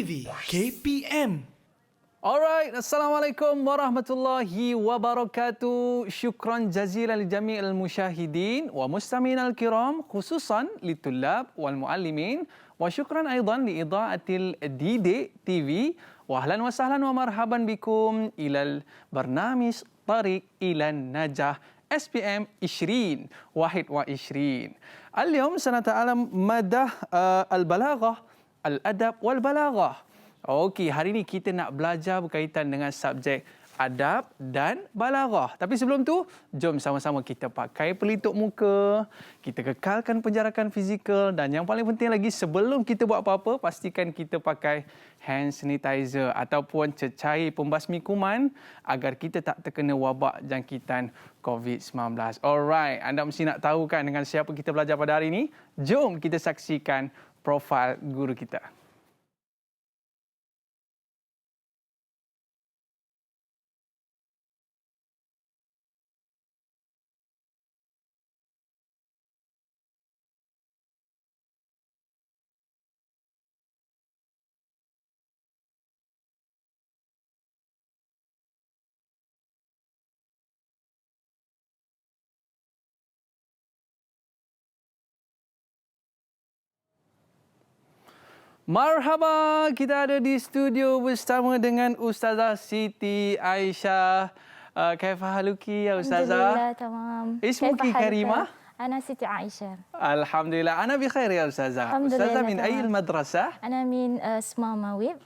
TV KPM. Alright, Assalamualaikum warahmatullahi wabarakatuh. Syukran jazilan li jami'il musyahidin wa mustami'in al-kiram khususan litulab wal muallimin wa syukran aidan li idha'atil Didik TV wa ahlan wa sahlan wa marhaban bikum ilal barnamis Tariq ilan Najah SPM 20 21. اليوم سنتعلم مدى البلاغة الأدب والبلاغة. Okey, hari ini kita nak belajar berkaitan dengan subjek adab dan balaghah. Tapi sebelum tu, jom sama-sama kita pakai pelitup muka, kita kekalkan penjarakan fizikal dan yang paling penting lagi sebelum kita buat apa-apa, pastikan kita pakai hand sanitizer ataupun cecair pembasmi kuman agar kita tak terkena wabak jangkitan COVID-19. Alright, anda mesti nak tahu kan dengan siapa kita belajar pada hari ini? Jom kita saksikan profil guru kita. Marhaba, kita ada di studio bersama dengan Ustazah Siti Aisyah. Kaifa haluki ya Ustazah? Alhamdulillah, tamam. Ismuki Karimah? أنا سيتي عائشة. Alhamdulillah, ana bi khair ya Ustazah. Ustazah min أي المدرسة؟ أنا من اسمها ويب.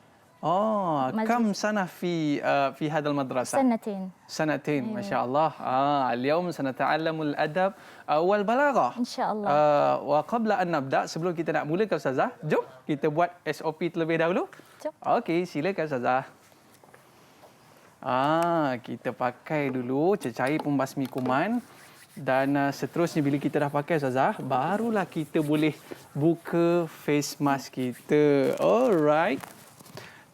كم سنة في هذا المدرسة؟ سنتين ما شاء الله. اليوم سنتعلم الأدب والبلاغة إن شاء الله. وقبل أن نبدأ, sebelum kita nak mulakan Ustazah, jom kita buat SOP terlebih dahulu. Jom. Okey, silakan Ustazah. Kita pakai dulu cecair pembasmi kuman dan seterusnya bila kita dah pakai Ustazah, barulah kita boleh buka face mask kita. Alright.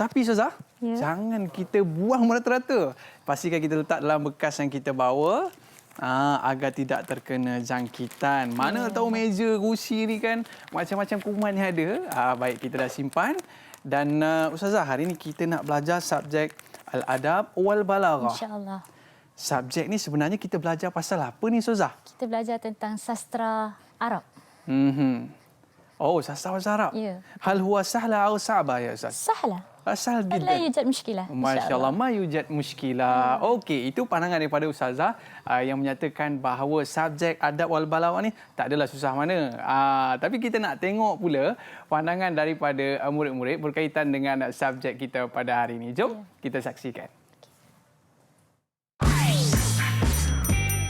Tapi Ustazah, jangan kita buang merata-rata. Pastikan kita letak dalam bekas yang kita bawa agar tidak terkena jangkitan. Mana tahu meja, kerusi ni kan macam-macam kuman yang ada. Baik, kita dah simpan. Dan Ustazah, hari ini kita nak belajar subjek Al-Adab wal Balaghah. InsyaAllah. Subjek ni sebenarnya kita belajar pasal apa ni Ustazah? Kita belajar tentang sastra Arab. Sastra bahasa Arab. Ya. Hal huwa sahla atau sa'ba ya Ustaz? سهلة. Sahal لا jiddan. يوجد مشكلة. Masya Allah, ma yujad muskilah. Okey, itu pandangan daripada Ustazah yang menyatakan bahawa subjek adab wal balaghah ni tak adalah susah mana. Tapi kita nak tengok pula pandangan daripada murid-murid berkaitan dengan subjek kita pada hari ini. Jom kita saksikan.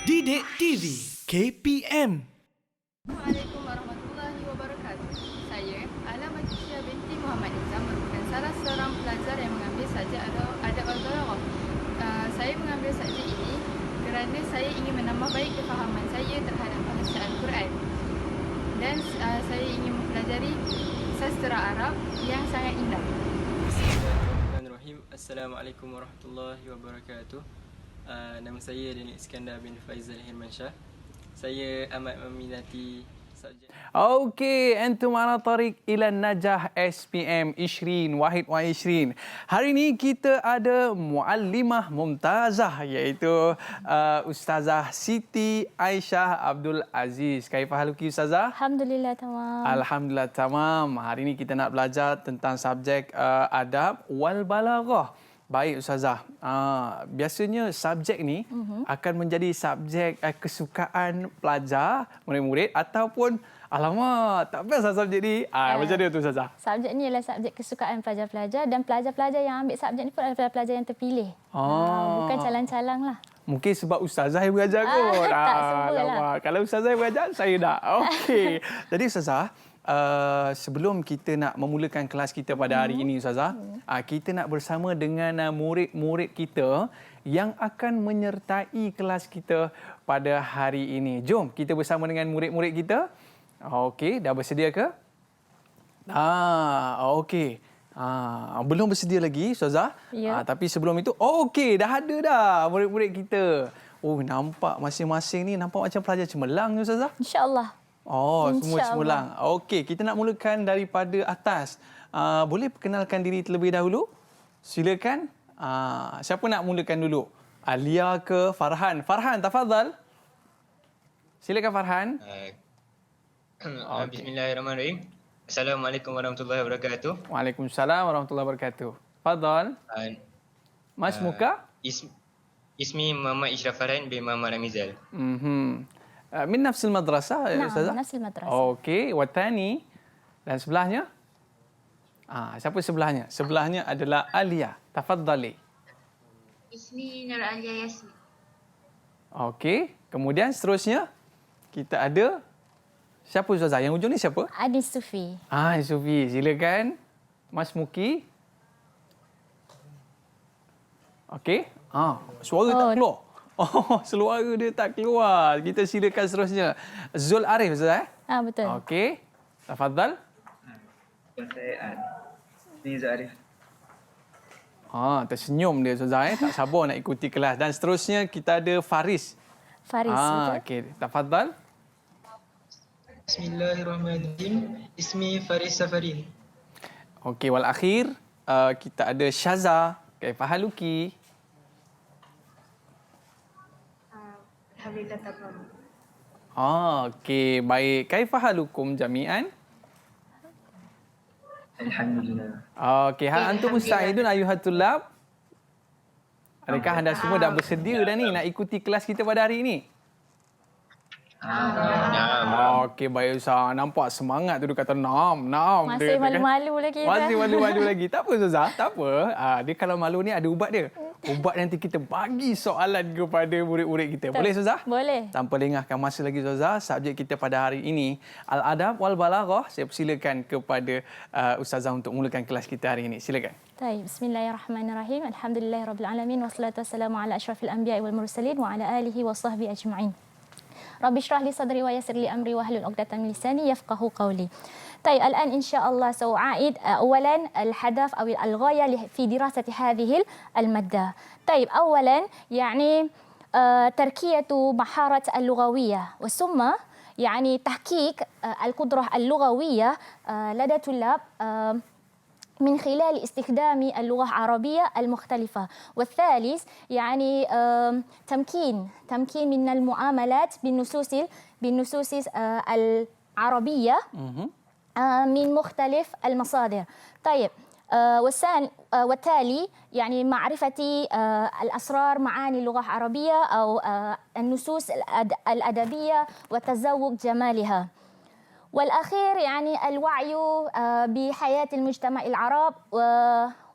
Didik TV KPM. Assalamualaikum warahmatullahi wabarakatuh. Saya Ala Matisha binti Muhammad Nizam merupakan salah seorang pelajar yang mengambil subjek adab wal balaghah. Saya mengambil subjek ini kerana saya ingin menambah baik kefahaman saya terhadap bahasa Al-Quran dan saya ingin mempelajari sastra Arab yang sangat indah. Bismillahirrahmanirrahim. Assalamualaikum warahmatullahi wabarakatuh. Nama saya Daniel Iskandar bin Faizal Hirmansyah. Saya amat meminati subjek. Okey, antum ala tariq ila Najah SPM 20 21. Hari ini kita ada muallimah mumtazah iaitu Ustazah Siti Aisyah Abdul Aziz. Kaifa haluki Ustazah? Alhamdulillah, tamam. Alhamdulillah tamam. Hari ini kita nak belajar tentang subjek adab wal balaghah. Baik Ustazah, biasanya subjek ni akan menjadi subjek kesukaan pelajar, murid-murid ataupun alamak, tak best lah subjek ni. Macam mana tu Ustazah? Subjek ni adalah subjek kesukaan pelajar-pelajar dan pelajar-pelajar yang ambil subjek ni pun adalah pelajar yang terpilih. Bukan calang-calang lah. Mungkin sebab Ustazah yang mengajar kot. Tak semua lah. Kalau Ustazah yang mengajar, saya dah. Okey. Jadi Ustazah, sebelum kita nak memulakan kelas kita pada hari ini Ustazah, kita nak bersama dengan murid-murid kita yang akan menyertai kelas kita pada hari ini. Jom kita bersama dengan murid-murid kita. Okey, dah bersedia ke? Okey. Belum bersedia lagi Ustazah. Ya. Tapi sebelum itu, okey, dah ada dah murid-murid kita. Nampak masing-masing ni nampak macam pelajar cemerlang Ustazah. InsyaAllah. Oh, semua InsyaAllah. cemerlang. Okey, kita nak mulakan daripada atas. Boleh perkenalkan diri terlebih dahulu? Silakan. Siapa nak mulakan dulu? Alia ke Farhan? Farhan, tafadhal. Silakan Farhan. Bismillahirrahmanirrahim. Assalamualaikum warahmatullahi wabarakatuh. Waalaikumsalam warahmatullahi wabarakatuh. Tafadhal. Mas Muka? Ismi Muhammad Ishraf Farhan bin Muhammad Ramizal. Min nafsil madrasah, Naam, Ustazah? nafsil madrasah. Okey, watani. Dan sebelahnya? Siapa sebelahnya? Sebelahnya adalah Alia. Tafadhali. Ismi Nur Alia Yasmin. Okey, kemudian seterusnya kita ada siapa Ustazah? Yang ujung ni siapa? Adis Sufi. Sufi, silakan. Mas Muki. Okey. Suara tak keluar. Suara dia tak keluar. Kita silakan seterusnya. Zul Arif, Ustazah. Betul. Okey. Tafadhal. Saya Riza Arif. Tersenyum dia Ustazah. Tak sabar nak ikuti kelas. Dan seterusnya kita ada Faris. Faris, betul. Okey, tafadhal. Bismillahirrahmanirrahim. Ismi Faris Safarin. Okey, wal akhir kita ada Syaza. Kaifa haluki? Alhamdulillah tamam. Okey, baik. Kaifa halukum jami'an? Alhamdulillah. Okey, hal antum musta'idun ayuhat tulab? Adakah anda semua dah bersedia dah ni nak ikuti kelas kita pada hari ini? Okey, baik Ustaz. Nampak semangat tu dia kata naam. Masih malu-malu lagi. Masih malu-malu lagi. Tak apa Ustazah, tak apa. Dia kalau malu ni ada ubat dia. Ubat nanti kita bagi soalan kepada murid-murid kita. Boleh Ustazah? Boleh. Tanpa lengahkan masa lagi Ustazah, subjek kita pada hari ini Al-Adab wal Balaghah. Saya persilakan kepada Ustazah untuk mulakan kelas kita hari ini. Silakan. Baik, bismillahirrahmanirrahim. Alhamdulillahirabbil alamin wassalatu wassalamu ala asyrafil anbiya'i wal mursalin wa ala alihi wa sahbihi ajma'in. Rabbi shrah li sadri wa yassir li amri wa hlul 'uqdatam min lisani yafqahu qawli. طيب الآن إن شاء الله سأعيد أولا الهدف أو الغاية في دراسة هذه المادة. طيب أولا يعني تركية مهارة اللغوية وثم يعني تحقيق القدرة اللغوية لدى الطلاب من خلال استخدام اللغة العربية المختلفة. والثالث يعني تمكين من المعاملات بالنصوص العربية من مختلف المصادر. طيب والتالي يعني معرفة الأسرار معاني اللغة العربية أو النصوص الأدبية وتذوق جمالها. والأخير يعني الوعي بحياة المجتمع العرب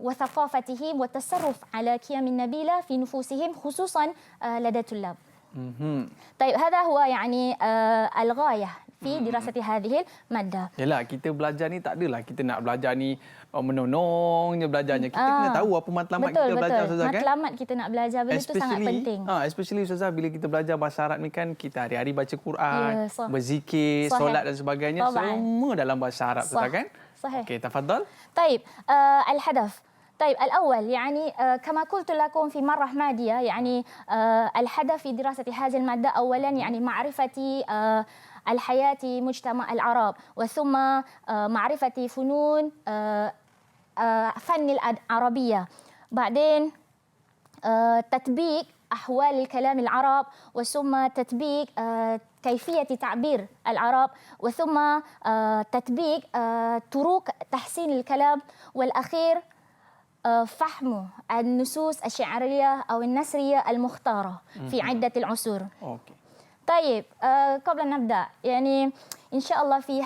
وثقافتهم والتصرف على قيم النبيلة في نفوسهم خصوصا لدى الطلاب. طيب هذا هو يعني الغاية في دراسة هذه المادة. Yalah, kita belajar ni tak adalah kita nak belajar ni menonong je belajarnya. Kita kena tahu apa matlamat kita belajar Ustazah kan? Matlamat kita nak belajar benda tu sangat penting. Especially Ustazah bila kita belajar bahasa Arab ni kan kita hari-hari baca Quran, berzikir, Sahih. solat dan sebagainya semua dalam bahasa Arab Ustazah kan? صحيح. Okey, tafadhal. طيب الهدف. طيب الأول يعني كما قلت لكم في مرة ماضية يعني الهدف في دراسة هذه المادة أولا يعني معرفة الحياة مجتمع العرب وثم معرفة فنون فن العربية بعدين تطبيق أحوال الكلام العرب وثم تطبيق كيفية تعبير العرب وثم تطبيق طرق تحسين الكلام والأخير فهم النصوص الشعرية أو النثرية المختارة في عدة العصور. Okey. طيب قبل أن نبدأ يعني إن شاء الله في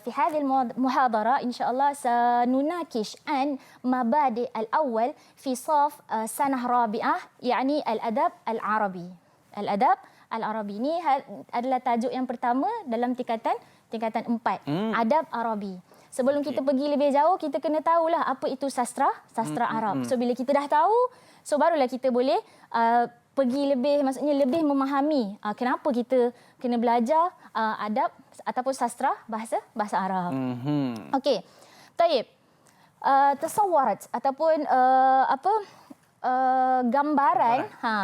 هذه المحاضرة إن شاء الله سنناقش عن مبادئ الأول في صف سنة رابعة يعني الأدب العربي. الأدب العربي ini adalah tajuk yang pertama dalam tingkatan 4 adab Arabi. Sebelum kita pergi lebih jauh kita kena tahulah apa itu sastra Arab. So bila kita dah tahu so barulah kita boleh pergi lebih maksudnya lebih memahami kenapa kita kena belajar adab ataupun sastra bahasa Arab. Okey. طيب تصورت ataupun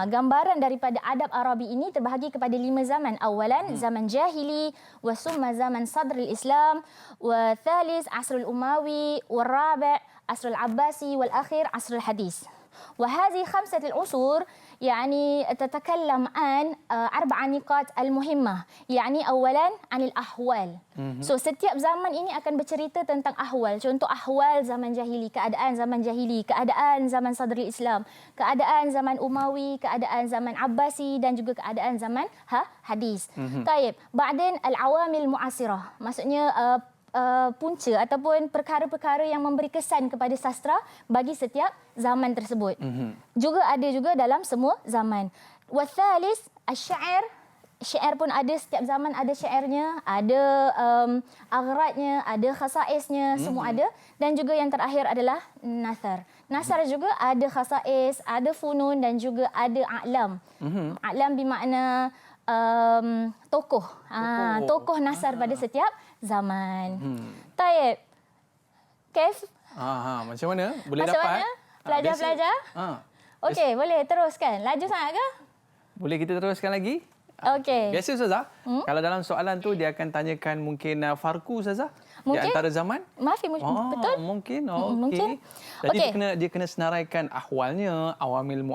gambaran daripada adab Arabi ini terbahagi kepada 5 zaman. Awalan zaman jahili, wa summa zaman sadrul Islam, wa thalis asrul Umawi, wa rabi' asrul Abbasi, wal akhir asrul Hadis. وهذه 5 العصور يعني تتكلم عن 4 نقاط المهمة. يعني أولا عن الأحوال. So setiap zaman ini akan bercerita tentang ahwal. Contoh ahwal zaman jahili, keadaan zaman jahili, keadaan zaman sadrul Islam, keadaan zaman Umawi, keadaan zaman Abbasi dan juga keadaan zaman hadis. Taib. Ba'din al-awamil mu'asirah. Maksudnya punca ataupun perkara-perkara yang memberi kesan kepada sastra bagi setiap zaman tersebut. Juga ada juga dalam semua zaman. Wathalis asy-syair. Syair pun ada, setiap zaman ada syairnya, ada agradnya, ada khasaisnya, semua ada. Dan juga yang terakhir adalah nasar. Nasar juga ada khasais, ada funun dan juga ada a'lam. A'lam bermakna tokoh. Tokoh nasar pada setiap zaman. Taib. Kaif? Macam mana? Boleh Macam dapat? mana? Pelajar-pelajar? Okey, boleh teruskan. Laju sangat ke? Boleh kita teruskan lagi? Okey. Biasa Ustazah, kalau dalam soalan tu dia akan tanyakan mungkin farku Ustazah di Mungkin. antara zaman? Maafi, betul? Mungkin. Mungkin. Jadi Okey. dia kena senaraikan ahwalnya, awamil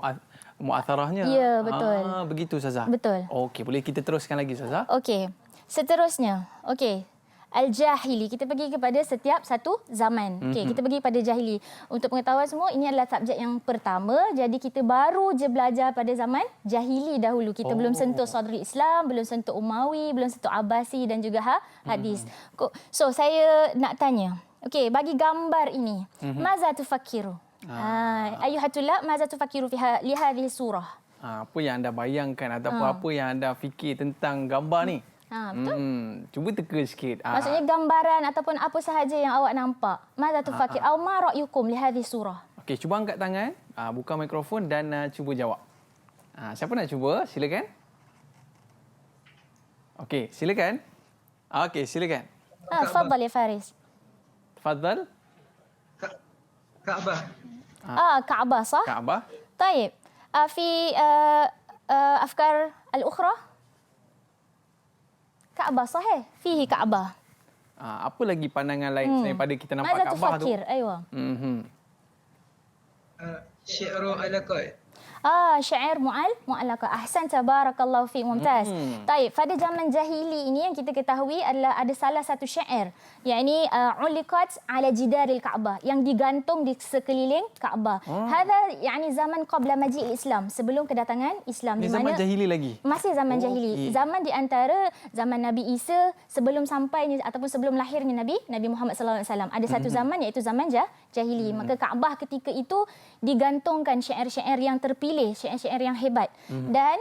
mu'atharahnya. Ya, betul. Begitu Ustazah. Betul. Okey, boleh kita teruskan lagi Ustazah? Okey. Seterusnya. Okey. Al-Jahili. Kita pergi kepada setiap satu zaman. Okey, kita pergi pada Jahili. Untuk pengetahuan semua, ini adalah subjek yang pertama. Jadi kita baru je belajar pada zaman Jahili dahulu. Kita belum sentuh Sadrul Islam, belum sentuh Umawi, belum sentuh Abbasi dan juga hadis. So, saya nak tanya. Okey, bagi gambar ini, maza tufakiru? Ayuhatullah, maza tufakiru li hadhihi surah? Apa yang anda bayangkan ataupun apa yang anda fikir tentang gambar ni? Betul. Cuba teka sikit. Maksudnya gambaran ataupun apa sahaja yang awak nampak. Maza tufakir? Aw ma ra'yukum li hadhihi surah? Okey, cuba angkat tangan, buka mikrofon dan cuba jawab. Siapa nak cuba? Silakan. Okey, silakan. Okey, silakan. Tafadhal ya Faris. Tafadhal. Kaabah. Kaabah, صح؟ Kaabah. طيب. في أفكار الأخرى؟ كعبة صحيح فيه كعبة. Apa lagi pandangan lain daripada kita nampak ماذا Kaabah tu? تفكر؟ أيوة. Syi'ru alaqat. Syair mu'allaqah. Ahsan, tabarakallahu fiik, mumtaz. Baik, pada zaman jahili ini yang kita ketahui adalah ada salah satu syair, yakni uliqat ala jidaril Kaabah, yang digantung di sekeliling Kaabah. Hadha yani zaman qabla maji'il Islam, sebelum kedatangan Islam. Ini di zaman mana jahili lagi? masih zaman jahili. Zaman di antara zaman Nabi Isa sebelum sampainya ataupun sebelum lahirnya Nabi Muhammad sallallahu alaihi wasallam. Ada satu zaman iaitu zaman jahili. Maka Kaabah ketika itu digantungkan syair-syair yang terpilih, syair-syair yang hebat. Dan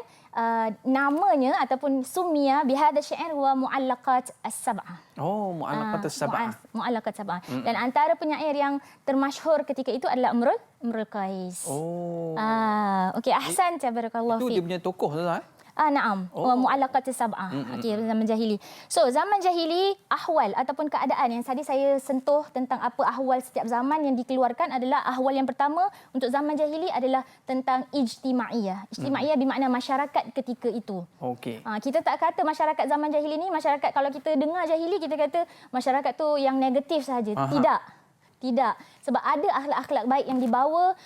namanya ataupun sumia bihadha syair wa mu'allaqat as-sab'ah. Mu'allaqat as-sab'ah. Mu'allaqat as-sab'ah. Dan antara penyair yang termasyhur ketika itu adalah Imrul Qais. Okey, ahsan, tabarakallahu Itu fiik. dia punya tokoh Ustazah? Naam. Wa mu'allaqat as-sab'ah. Okey, zaman jahili. So, zaman jahili, ahwal ataupun keadaan yang tadi saya sentuh tentang apa ahwal setiap zaman yang dikeluarkan adalah ahwal yang pertama untuk zaman jahili adalah tentang ijtimaiyah. Ijtimaiyah bermakna masyarakat ketika itu. Okey. Kita tak kata masyarakat zaman jahili ni, masyarakat kalau kita dengar jahili, kita kata masyarakat tu yang negatif sahaja. Tidak. Sebab ada akhlak-akhlak baik yang dibawa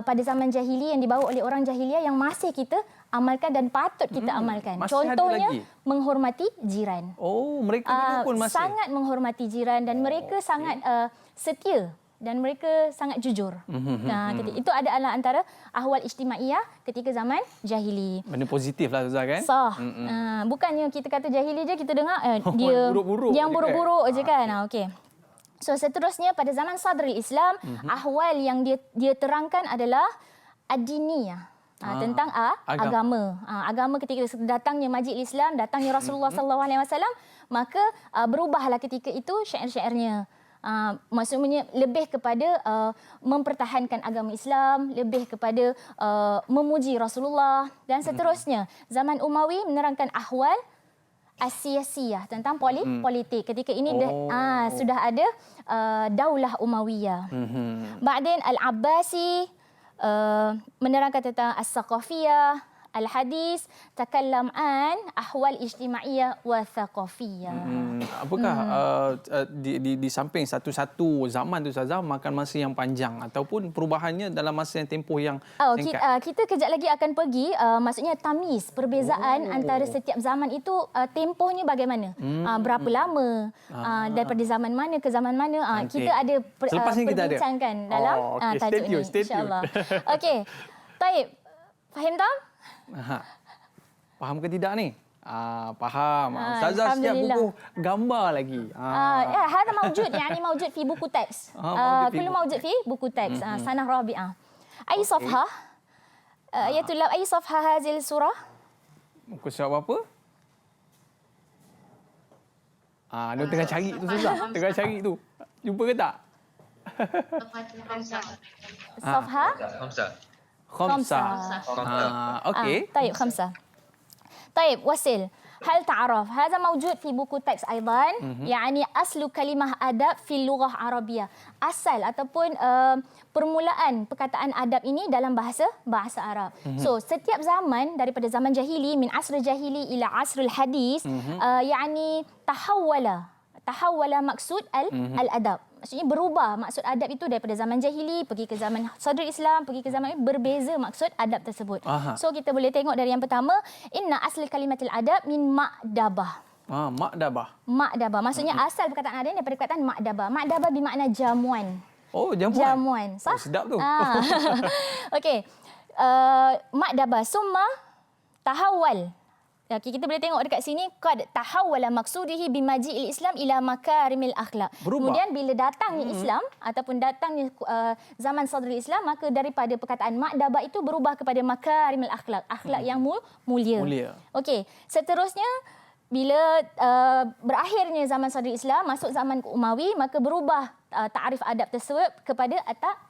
pada zaman jahili, yang dibawa oleh orang jahiliyah yang masih kita amalkan dan patut kita amalkan. Masih Contohnya, ada lagi? menghormati jiran. Mereka dulu pun masih? Sangat menghormati jiran dan mereka sangat setia dan mereka sangat jujur. Itu adalah antara ahwal ijtimaiyah ketika zaman jahili. Benda positif lah Ustazah kan? Sah. Bukannya kita kata jahili je kita dengar dia buruk-buruk yang je buruk-buruk je kan. Okey. So seterusnya pada zaman sadrul Islam, ahwal yang dia terangkan adalah ad-diniyah. Tentang agama. Agama ketika datangnya Majid Islam, datangnya Rasulullah sallallahu alaihi wasallam, maka berubahlah ketika itu syair-syairnya. Maksudnya lebih kepada mempertahankan agama Islam, lebih kepada memuji Rasulullah dan seterusnya. Zaman Umawi menerangkan ahwal as-siyasiyah tentang politik. Ketika ini sudah ada Daulah Umayyah. Ba'din Al-Abbasi menerangkan tentang as-saqafiyah, al-hadis, takallam an ahwal ijtimaiyah wa thaqafiyah. Apakah di samping satu-satu zaman tu Ustazah makan masa yang panjang ataupun perubahannya dalam masa yang tempoh yang singkat? Kita kejap lagi akan pergi, maksudnya tamiz, perbezaan antara setiap zaman itu tempohnya bagaimana, berapa lama, daripada zaman mana ke zaman mana. Kita ada perbincangkan dalam tajuk ini, insyaAllah. Okey, baik. Faham tak? Faham ke tidak ni? Faham. Ustazah setiap buku gambar lagi. هذا موجود يعني موجود في buku teks. كله موجود في buku teks. سنة رابعة. أي صفحة؟ يا طلاب أي صفحة هذه السورة؟ Muka surat berapa? Dia tengah cari tu Ustazah. Tengah cari tu. Jumpa ke tak? صفحة خمسة. أوكي. طيب 5. طيب وسل. هل تعرف هذا موجود في buku teks أيضا يعني أصل كلمة أدب في اللغة العربية. Asal ataupun permulaan perkataan adab ini dalam bahasa Arab. So setiap zaman daripada zaman jahili min asr jahili ila asrul hadis يعني تحول maksud al-adab. Maksudnya berubah maksud adab itu daripada zaman jahili pergi ke zaman sadrul Islam, pergi ke zaman berbeza maksud adab tersebut. So kita boleh tengok dari yang pertama, inna asli kalimatil adab min ma'dabah. Ma'dabah. Ma'dabah. Maksudnya asal perkataan adab daripada perkataan ma'dabah. Ma'dabah bermakna jamuan. Oh, jamuan. Jamuan. Sah? Sedap tu. Okey. Ma'dabah summa tahawwal. Okay, kita boleh tengok dekat sini qad tahawwala maqsudihi bimaji'il Islam ila makarimil akhlak. Kemudian bila datangnya Islam ataupun datangnya zaman sadrul Islam, maka daripada perkataan ma'dabah itu berubah kepada makarimil akhlak, akhlak yang mulia. Okey, seterusnya bila berakhirnya zaman sadrul Islam masuk zaman Umawi, maka berubah ta'rif adab tersebut kepada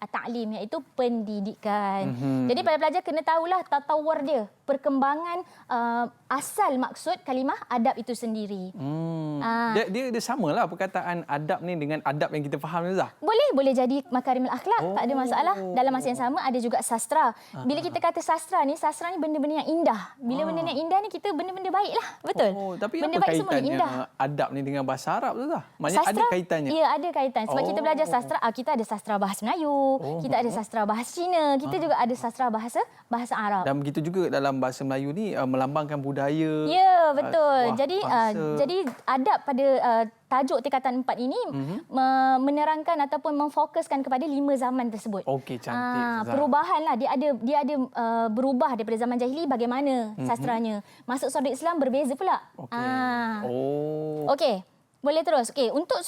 at-ta'lim, iaitu pendidikan. Jadi para pelajar kena tahulah tatawur dia, perkembangan asal maksud kalimah adab itu sendiri. Dia samalah perkataan adab ni dengan adab yang kita faham Ustazah. Boleh jadi makarimul akhlak, tak ada masalah. Dalam masa yang sama ada juga sastra. Bila kita kata sastra ni benda-benda yang indah. Bila benda yang indah ni kita benda-benda baiklah, betul. Tapi benda apa baik semua kaitannya indah. Adab ni dengan bahasa Arab Ustazah? Maksudnya Sastra, ada kaitannya. Ya, ada kaitan. Sebab kita belajar sastra, kita ada sastra bahasa Melayu, kita ada sastra bahasa Cina, kita juga ada sastra bahasa Arab. Dan begitu juga dalam bahasa Melayu ni melambangkan budaya. Ya, betul. Jadi adab pada tajuk tingkatan 4 ini menerangkan ataupun memfokuskan kepada 5 zaman tersebut. Okey, cantik. Perubahanlah dia ada berubah daripada zaman jahili bagaimana sastranya. Masuk sadrul Islam berbeza pula. Okey. Boleh terus. Okey, untuk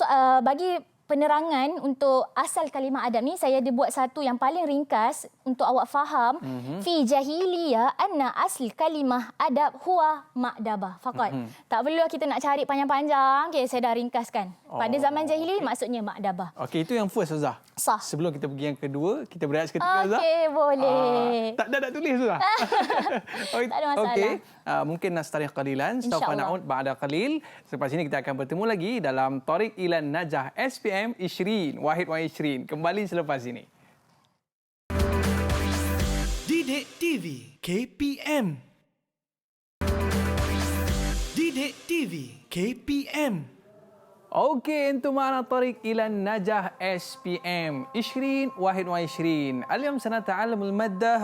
bagi penerangan untuk asal kalimah adab ni, saya ada buat satu yang paling ringkas untuk awak faham. Fi jahiliyah anna asl kalimah adab huwa ma'dabah faqat. Tak perlu kita nak cari panjang-panjang. Okey, saya dah ringkaskan. Pada zaman jahili maksudnya ma'dabah. Okey, itu yang first Ustazah. Sah. Sebelum kita pergi yang kedua, kita berehat seketika Ustazah. Okey, boleh. Tak tulis Ustazah. Tak ada masalah. Okey, mungkin nastarih qalilan, sawfa na'ud ba'da qalil. Selepas ini kita akan bertemu lagi dalam Thariq ila Najah SPM 20 Wahid wa 20. Kembali selepas ini. Didik TV KPM. Didik TV KPM. Okey, انتم معنا طريق الى النجاح SPM 20 واحد وعشرين. اليوم سنتعلم المادة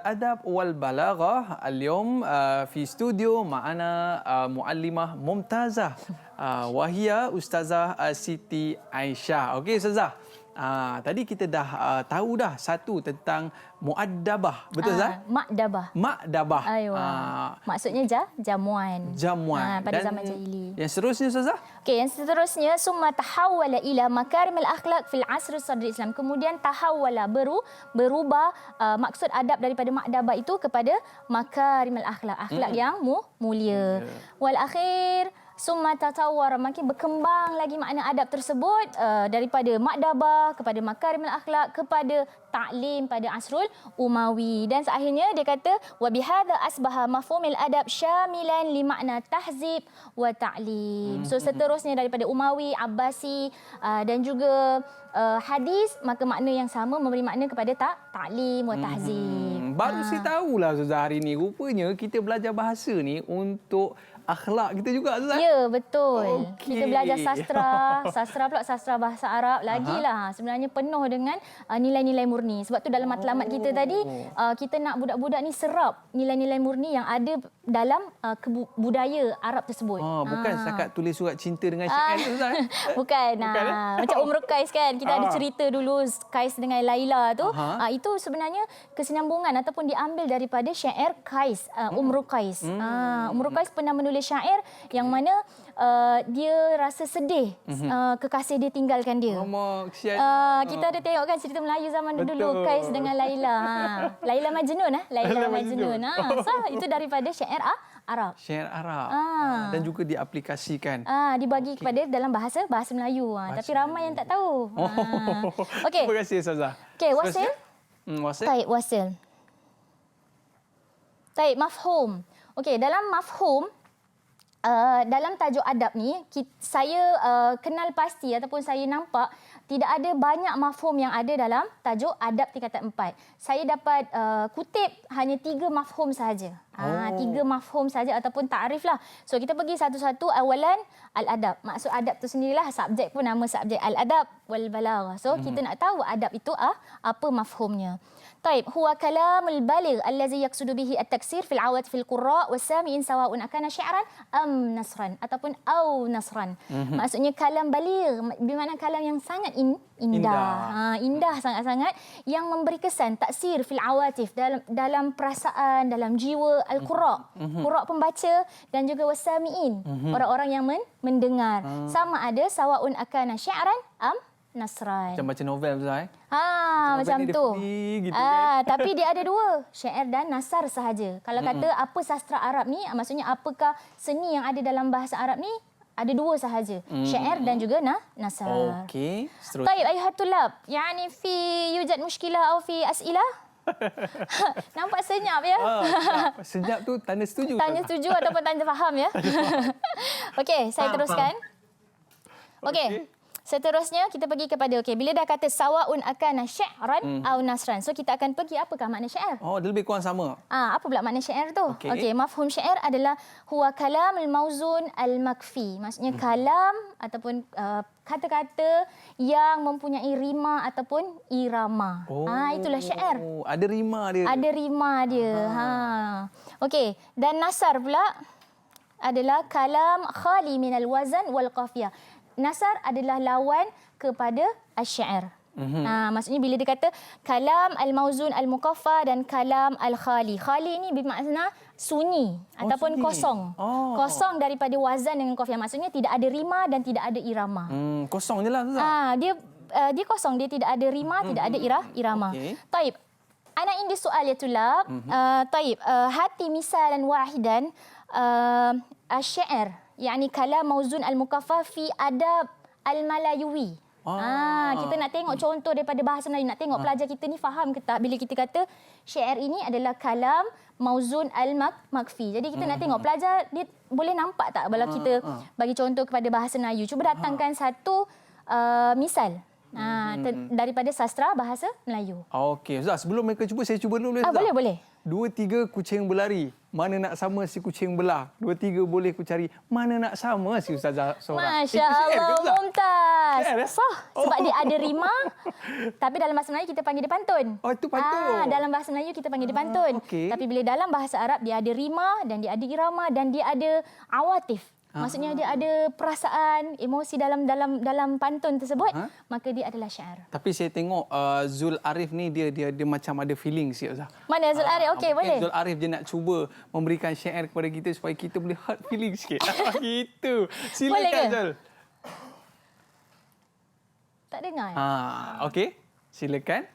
أدب والبلاغة. اليوم في استوديو معنا معلمة ممتازة وهي أستاذة سيتي عائشة. Okey Ustazah. Tadi kita dah tahu dah satu tentang muaddabah, betul Ustaz? Ma'dabah. Maksudnya jamuan. Pada zaman jahili. Yang seterusnya Ustazah? Okey, yang seterusnya summa tahawwala ila makarimil akhlaq fil asr sadr Islam. Kemudian tahawwala berubah maksud adab daripada ma'dabah itu kepada makarimil akhlaq, akhlak yang mulia. Wal akhir summa tatawwara, makin berkembang lagi makna adab tersebut daripada makdabah kepada makarimul akhlak kepada ta'lim pada asrul Umawi. Dan akhirnya dia kata wa bihadza asbaha mafhumul adab syamilan li makna tahzib wa ta'lim. So seterusnya daripada Umawi, Abbasi dan juga hadis, maka makna yang sama memberi makna kepada ta'lim wa tahzib. Baru saya tahulah Ustazah hari ni. Rupanya kita belajar bahasa ni untuk akhlak kita juga Ustazah. Ya, betul. Okey. Kita belajar sastra pula sastra bahasa Arab lagilah. Sebenarnya penuh dengan nilai-nilai murni. Sebab tu dalam matlamat kita tadi kita nak budak-budak ni serap nilai-nilai murni yang ada dalam budaya Arab tersebut. Bukan setakat tulis surat cinta dengan syair tu Ustazah. Bukan. Macam Umrul Qais kan. Kita ada cerita dulu Qais dengan Laila tu. Itu sebenarnya kesinambungan ataupun diambil daripada syair Qais, Umrul Qais. Umrul Qais pernah menulis syair yang mana dia rasa sedih kekasih dia tinggalkan dia. Kita ada tengok kan cerita Melayu zaman dulu Qais dengan Laila. Laila Majnun Laila Majnun. So itu daripada syair Arab. Syair Arab. Dan juga diaplikasikan. Dibagi kepada dalam bahasa Melayu. Tapi ramai yang tak tahu. Okey. Terima kasih Ustazah. Okey, wasil. Wasil. Baik, wasil. Baik, mafhum. Okey, dalam mafhum dalam tajuk adab ni saya kenal pasti ataupun saya nampak tidak ada banyak mafhum yang ada dalam tajuk adab tingkatan 4. Saya dapat kutip hanya 3 mafhum sahaja. 3 mafhum saja ataupun takrif lah. So kita pergi satu-satu. Awalan al-adab. Maksud adab tu sendirilah, subjek pun nama subjek al-adab wal balaghah. So kita nak tahu adab itu apa mafhumnya. طيب هو كلام البالغ الذي يقصد به التكسير في العواطف القراء والسامعين سواء أكان شعرا أم نثرا ataupun أو نثرا. Maksudnya kalam baligh bermakna kalam yang sangat indah. Indah sangat-sangat yang memberi kesan taksir fil awatif dalam perasaan, dalam jiwa al-qura. Qura pembaca dan juga wasamiin, orang-orang yang mendengar. Sama ada sawaun akana sya'ran am nasran. Macam baca novel Ustazah. Macam tu. Gitu kan? Tapi dia ada 2, syair dan nasar sahaja. Kalau kata apa sastra Arab ni, maksudnya apakah seni yang ada dalam bahasa Arab ni, ada 2 sahaja. Syair dan juga nasar. Okey. طيب أيها الطلاب يعني في يوجد مشكلة أو في أسئلة؟ Nampak senyap ya? Senyap tu tanda setuju. Tanda setuju ataupun tanda faham ya? Okey, saya teruskan. Okey. Seterusnya kita pergi kepada bila dah kata sawaun akana syi'ran au nasran. So kita akan pergi apakah makna syair? Dia lebih kurang sama. Apa pula makna syair tu? Okey, mafhum syair adalah huwa kalamul mauzun al-makfi. Maksudnya kalam ataupun kata-kata yang mempunyai rima ataupun irama. Itulah syair. Ada rima dia. Ada rima dia. Okey, dan nasar pula adalah kalam khali minal wazan wal qafiyah. Nasar adalah lawan kepada asyair. Maksudnya bila dia kata kalam al-mauzun al-muqaffa dan kalam al-khali. Khali ini bermakna sunyi ataupun sunyi. Kosong. Kosong daripada wazan dengan qafiyah. Maksudnya tidak ada rima dan tidak ada irama. Kosong je lah. Dia kosong, dia tidak ada rima, tidak ada irama. Taib. Ana indi soal ya tulab. Taib. Hati misalan wahidan asyair. Yani kalam mauzun al-muqaffa fi adab al-malayuwi. Kita nak tengok contoh daripada bahasa Melayu. Nak tengok pelajar kita ni faham ke tak bila kita kata syair ini adalah kalam mauzun al-makfi. Jadi kita nak tengok pelajar dia boleh nampak tak kalau kita bagi contoh kepada bahasa Melayu. Cuba datangkan satu misal daripada sastra bahasa Melayu. Okey, Ustaz, sebelum mereka cuba, saya cuba dulu. Boleh. 2-3 kucing berlari. Mana nak sama si kucing belah? 2-3 boleh ku cari. Mana nak sama si Ustazah seorang? Masya Allah, mumtaz. Sebab dia ada rima. Tapi dalam bahasa Melayu kita panggil dia pantun. Itu pantun. Dalam bahasa Melayu kita panggil dia pantun. Tapi bila dalam bahasa Arab dia ada rima dan dia ada irama dan dia ada awatif. Maksudnya dia ada perasaan, emosi dalam pantun tersebut, maka dia adalah syair. Tapi saya tengok Zul Arif ni dia macam ada feeling sikit Ustaz. Mana Zul Arif? Okey, boleh. Zul Arif dia nak cuba memberikan syair kepada kita supaya kita boleh hard feeling sikit. Gitu. Silakan Zul. Tak dengar. Okey. Silakan.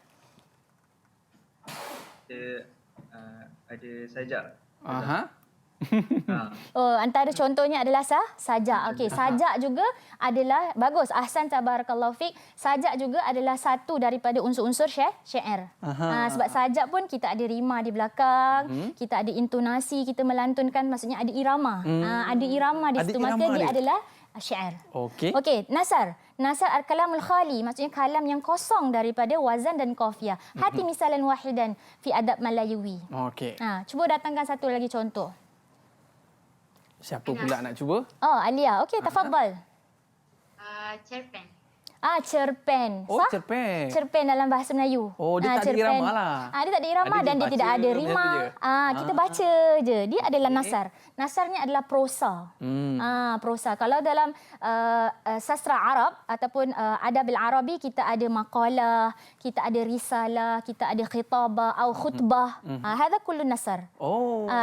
Ada sajak. Oh, antara contohnya adalah sajak. Okey, sajak juga adalah bagus. Ahsan tabarakallahu fik. Sajak juga adalah satu daripada unsur-unsur syair. Sebab sajak pun kita ada rima di belakang, kita ada intonasi, kita melantunkan, maksudnya ada irama. Ada irama di situ, maka dia adalah syair. Okey. Okey, nasar. Nasar al-kalamul khali, maksudnya kalam yang kosong daripada wazan dan qafiyah. Hati misalan wahidan fi adab Malayuwi. Okey. Cuba datangkan satu lagi contoh. Siapa pula nak cuba? Oh, Alia. Okey, tafadhal. Cerpen. Cerpen. Oh, Sah? cerpen. Cerpen dalam bahasa Melayu. Oh, dia tak ada irama lah. Dia tak ada irama dan dia tidak ada rima. Kita baca je. Dia adalah nasar. Nasarnya adalah prosa. Prosa. Kalau dalam sastra Arab ataupun adab al-Arabi, kita ada maqalah, kita ada risalah, kita ada khitabah atau khutbah. Hadha kullu nasar.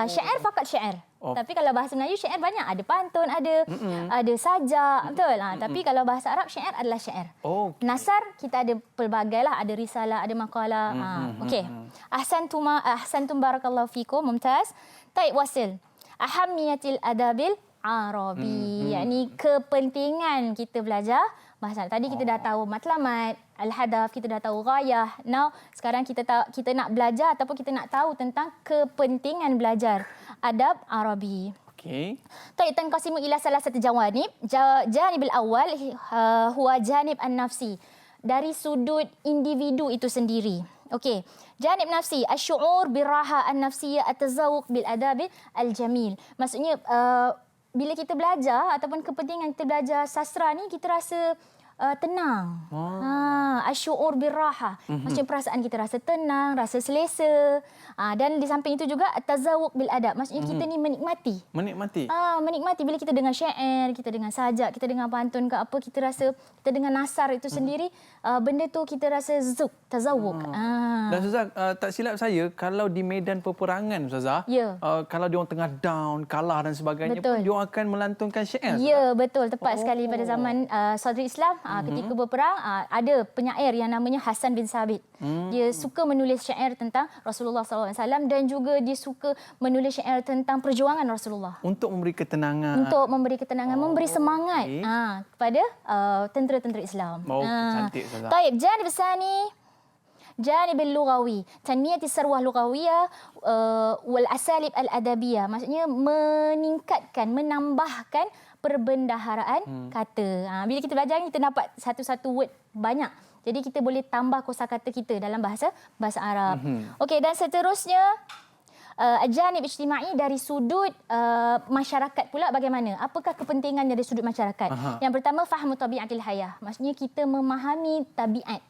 Syair fakat syair. Tapi kalau bahasa Melayu syair banyak, ada pantun, ada sajak, betul. Tapi kalau bahasa Arab syair adalah syair. Nasar kita ada pelbagai lah, ada risalah, ada maqalah. Okey. Ahsantum barakallahu fikum, mumtaz. Taib wasil. Ahammiyatil adabil Arabi. Yakni kepentingan kita belajar bahasa. Tadi kita dah tahu matlamat, al-hadaf, kita dah tahu ghayah. Now sekarang kita nak belajar ataupun kita nak tahu tentang kepentingan belajar adab Arabi. Okey. Taib tanqasimu ila salasati jawanib. Janib al-awwal huwa janib an-nafsi. Dari sudut individu itu sendiri. Okey. Janib nafsi, asy'ur birraha an-nafsiyah, at-tazawuq bil adabi al-jamil. Maksudnya bila kita belajar ataupun kepentingan kita belajar sastra ni, kita rasa tenang. Asy'ur birraha. Maksudnya perasaan kita rasa tenang, rasa selesa. Dan di samping itu juga tazawuq bil adab. Maksudnya kita ni menikmati. Menikmati bila kita dengar syair, kita dengar sajak, kita dengar pantun ke apa, kita rasa kita dengar nasar itu sendiri, benda tu kita rasa zuk, tazawuq. Dan Ustazah, tak silap saya, kalau di medan peperangan Ustazah, kalau dia orang tengah down, kalah dan sebagainya, pun dia orang akan melantunkan syair. Ya, betul. Tepat sekali pada zaman Sadri Islam. Ketika berperang, ada penyair yang namanya Hasan bin Sabit. Dia suka menulis syair tentang Rasulullah SAW dan juga dia suka menulis syair tentang perjuangan Rasulullah. Untuk memberi ketenangan. Memberi semangat kepada tentera-tentera Islam. Cantik Ustazah. Taib, janib tsani, janib al-lughawi, tanmiyat as-sarwah lughawiyah wal asalib al-adabiyah. Maksudnya meningkatkan, menambahkan perbendaharaan kata. Bila kita belajar, kita dapat satu-satu word banyak. Jadi kita boleh tambah kosakata kita dalam bahasa Arab. Okey, dan seterusnya janib ijtimai, dari sudut masyarakat pula bagaimana? Apakah kepentingannya dari sudut masyarakat? Yang pertama, fahmu tabiatil hayah. Maksudnya kita memahami tabiat.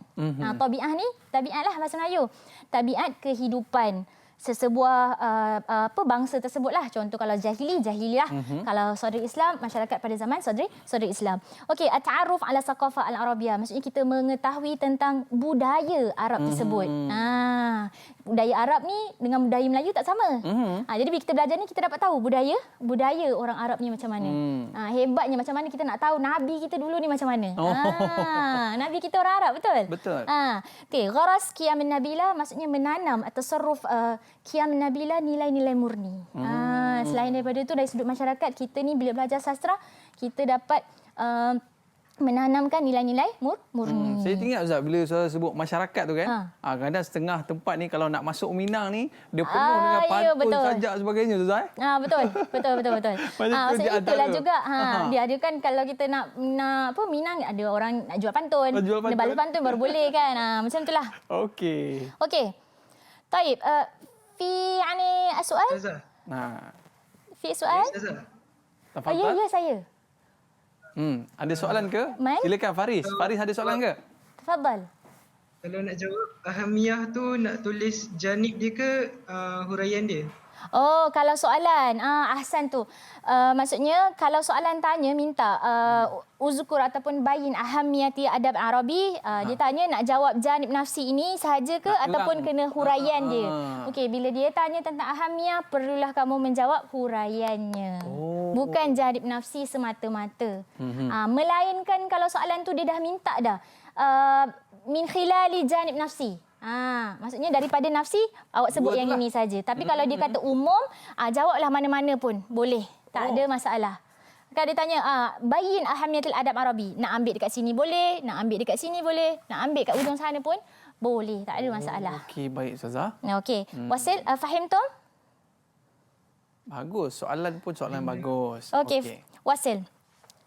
Tabiat ni, tabiat lah bahasa Melayu. Tabiat kehidupan sesebuah bangsa tersebutlah. Contoh kalau jahiliyah, kalau Sadri Islam, masyarakat pada zaman Sadri Islam. Okey, at-ta'arruf ala saqafah al-arabiyah. Maksudnya kita mengetahui tentang budaya Arab tersebut. Budaya Arab ni dengan budaya Melayu tak sama. Jadi bila kita belajar ni, kita dapat tahu budaya orang Arab ni macam mana. Hebatnya macam mana kita nak tahu Nabi kita dulu ni macam mana. Nabi kita orang Arab, betul? Betul. Okey, gharas qiyamun nabila, maksudnya menanam atau tasarruf qiyam nabila, nilai-nilai murni. Selain daripada itu, dari sudut masyarakat, kita ni bila belajar sastra, kita dapat menanamkan nilai-nilai murni. Saya ingat Ustaz, bila saya sebut masyarakat tu kan, kadang setengah tempat ni kalau nak masuk Minang ni, dia penuh dengan pantun, sajak sebagainya Ustaz. Betul. Maksudnya itulah juga. Dia ada kan, kalau kita nak Minang, ada orang nak jual pantun. Dia balas pantun baru boleh kan. Macam itulah. Okey. Taib, في يعني السؤال؟ في سؤال؟ Ya, saya. Ada soalan ke? Silakan Faris. Faris ada soalan ke? Tafadhal. Kalau nak jawab ahamiyah tu, nak tulis janib dia ke huraian dia? Oh, kalau soalan, ahsan tu. Maksudnya kalau soalan tanya minta uzkur ataupun bayin ahamiyati adab Arabi, dia tanya nak jawab janib nafsi ini sahaja ke ataupun kena huraian dia. Okey, bila dia tanya tentang ahamiyah, perlulah kamu menjawab huraiannya. Bukan janib nafsi semata-mata. Melainkan kalau soalan tu dia dah minta dah min khilali janib nafsi. Maksudnya daripada nafsi awak sebut yang ini saja. Tapi kalau dia kata umum, jawablah mana-mana pun boleh. Tak ada masalah. Kalau dia tanya, bayin ahamiyatul adab Arabi. Nak ambil dekat sini boleh, nak ambil dekat sini boleh, nak ambil kat ujung sana pun boleh. Tak ada masalah. Okey, baik Ustazah. Okey. Wasil, fahim tu? Bagus. Soalan pun soalan bagus. Okey. Wasil.